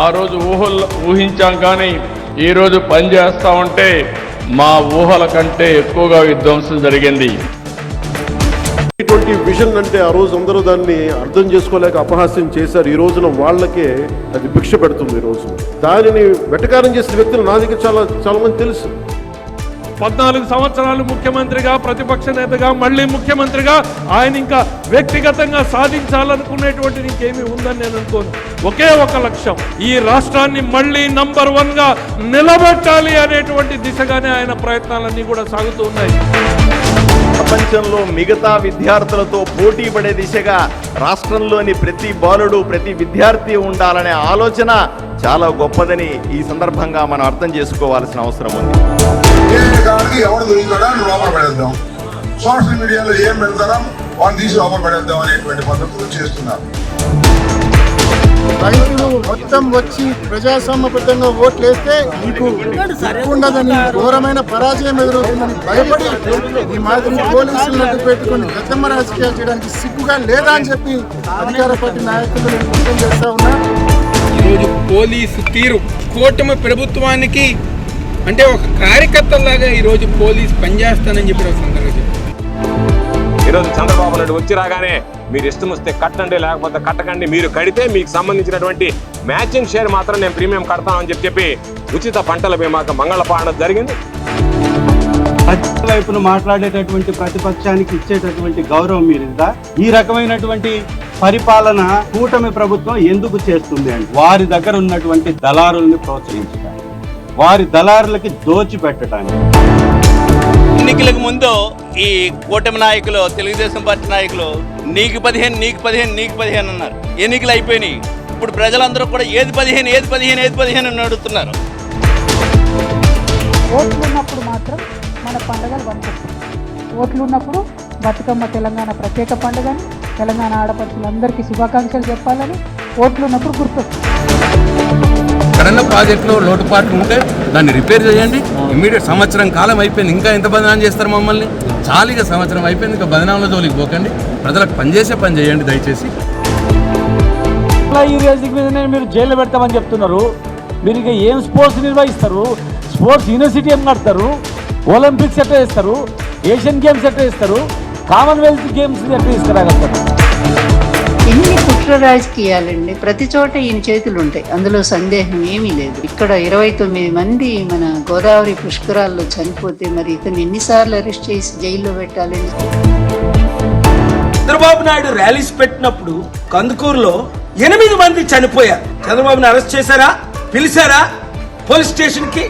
ఆ రోజు ఊహించాం, కానీ ఈరోజు పనిచేస్తా ఉంటే మా ఊహల కంటే ఎక్కువగా విధ్వంసం జరిగింది. ఇటువంటి విజన్ అంటే ఆ రోజు అందరూ దాన్ని అర్థం చేసుకోలేక అపహాస్యం చేశారు. ఈ రోజున వాళ్ళకే అది భిక్ష పెడుతుంది. ఈ రోజు దానిని వెటకారం చేసిన వ్యక్తులు నా దగ్గర చాలా మంది తెలుసు. 14 సంవత్సరాలు ముఖ్యమంత్రిగా, ప్రతిపక్ష నేతగా, మళ్ళీ ముఖ్యమంత్రిగా ఆయన ఇంకా వ్యక్తిగతంగా సాధించాలనుకునేటువంటిది ఇంకేమీ ఉందని నేను అనుకోను. ఒకే ఒక లక్ష్యం, ఈ రాష్ట్రాన్ని మళ్ళీ నంబర్ 1గా నిలబెట్టాలి అనేటువంటి దిశగానే ఆయన ప్రయత్నాలన్నీ కూడా సాగుతూ ఉన్నాయి. ప్రపంచంలో మిగతా విద్యార్థులతో పోటీ పడే దిశగా రాష్ట్రంలోని ప్రతి బాలుడు, ప్రతి విద్యార్థి ఉండాలనే ఆలోచన చాలా గొప్పదని ఈ సందర్భంగా మనం అర్థం చేసుకోవాల్సిన అవసరం ఉంది. ఎవరు దొరుకుతాడా లోపల పడేద్దాం, సోషల్ మీడియాలో ఏం పెడతారా వాళ్ళు తీసి లోపల పడేద్దాం అనేటువంటి పద్ధతులు చేస్తున్నారు. రైతులు మొత్తం వచ్చి ప్రజాస్వామ్యబద్ధంగా ఓట్లు వేస్తే మీకు ఉండదని, ఘోరమైన పరాజయం ఎదురవుతుందని భయపడి ఈ మాదిరి పోలీసులను అడ్డు పెట్టుకుని గద్దెమ్మ రాజకీయాలు చేయడానికి సిగ్గుగా లేదా అని చెప్పి అధికార పార్టీ నాయకులు వ్యక్తం చేస్తా ఉన్నారు. ఈరోజు పోలీసు తీరు కూటమి ప్రభుత్వానికి అంటే ఒక కార్యకర్తలాగా ఈరోజు పోలీసు పనిచేస్తానని చెప్పి సందర్భంగా చెప్పారు. ఈరోజు చంద్రబాబు నాయుడు వచ్చి రాగానే మీరు ఇష్టం వస్తే కట్టండి, లేకపోతే కట్టకండి, మీరు కడితే మీకు సంబంధించినటువంటి మ్యాచింగ్ షేర్ మాత్రం నేను ప్రీమియం కడతానని చెప్పి ఉచిత పంటల బీమాకు మంగళపాడడం జరిగింది. వైపును మాట్లాడేటటువంటి ప్రతిపక్షానికి ఇచ్చేటటువంటి గౌరవం మీద ఈ రకమైనటువంటి పరిపాలన కూటమి ప్రభుత్వం ఎందుకు చేస్తుంది అంటే వారి దగ్గర ఉన్నటువంటి దళారుల్ని ప్రోత్సహించడానికి, వారి దళారులకి దోచిపెట్టడానికి. ఎన్నికలకు ముందు ఈ కూటమి నాయకులు, తెలుగుదేశం పార్టీ నాయకులు నీకు 15 అన్నారు. ఎన్నికలు అయిపోయినాయి. ఇప్పుడు ప్రజలందరూ కూడా ఏది 15 అని అడుగుతున్నారు. ఓట్లు ఉన్నప్పుడు మాత్రం మన పండుగలు పనికొస్తాయి. ఓట్లు ఉన్నప్పుడు బతుకమ్మ తెలంగాణ ప్రత్యేక పండుగని, తెలంగాణ ఆడపడుచులందరికీ శుభాకాంక్షలు చెప్పాలని ఓట్లు ఉన్నప్పుడు గుర్తొస్తుంది. ఎక్కడన్నా ప్రాజెక్టులో లోటుపాట్లు ఉంటే దాన్ని రిపేర్ చేయండి. ఇమ్మీడియట్ సంవత్సరం కాలం అయిపోయింది, ఇంకా ఎంత బదనాం చేస్తారు మమ్మల్ని? చాలీగా సంవత్సరం అయిపోయింది, ఇంకా బదనాంలో జోలికి పోకండి. ప్రజలకు పనిచేసే పని చేయండి దయచేసి. ఈ రేజిక్ మీద మీరు జైల్లో పెడతామని చెప్తున్నారు. మీరు ఇక ఏం స్పోర్ట్స్ నిర్వహిస్తారు? స్పోర్ట్స్ యూనివర్సిటీ ఏం కడతారు? ఒలింపిక్స్ ఎట్లా చేస్తారు? ఏషియన్ గేమ్స్ ఎట్లా చేస్తారు? కామన్వెల్త్ గేమ్స్ ఎట్లా తీసుకురాగలుగుతారు? ఎన్ని కుట్ర రాజకీయాలండి, ప్రతి చోట ఈయన చేతులు ఉంటాయి, అందులో సందేహం ఏమీ లేదు. ఇక్కడ 29 మంది మన గోదావరి పుష్కరాల్లో చనిపోతే మరి ఇతను ఎన్నిసార్లు అరెస్ట్ చేసి జైల్లో పెట్టాలండి? చంద్రబాబు నాయుడు ర్యాలీస్ పెట్టినప్పుడు కందుకూరులో 8 మంది చనిపోయారు. చంద్రబాబుని అరెస్ట్ చేశారా? పిలిచారా పోలీస్ స్టేషన్ కి?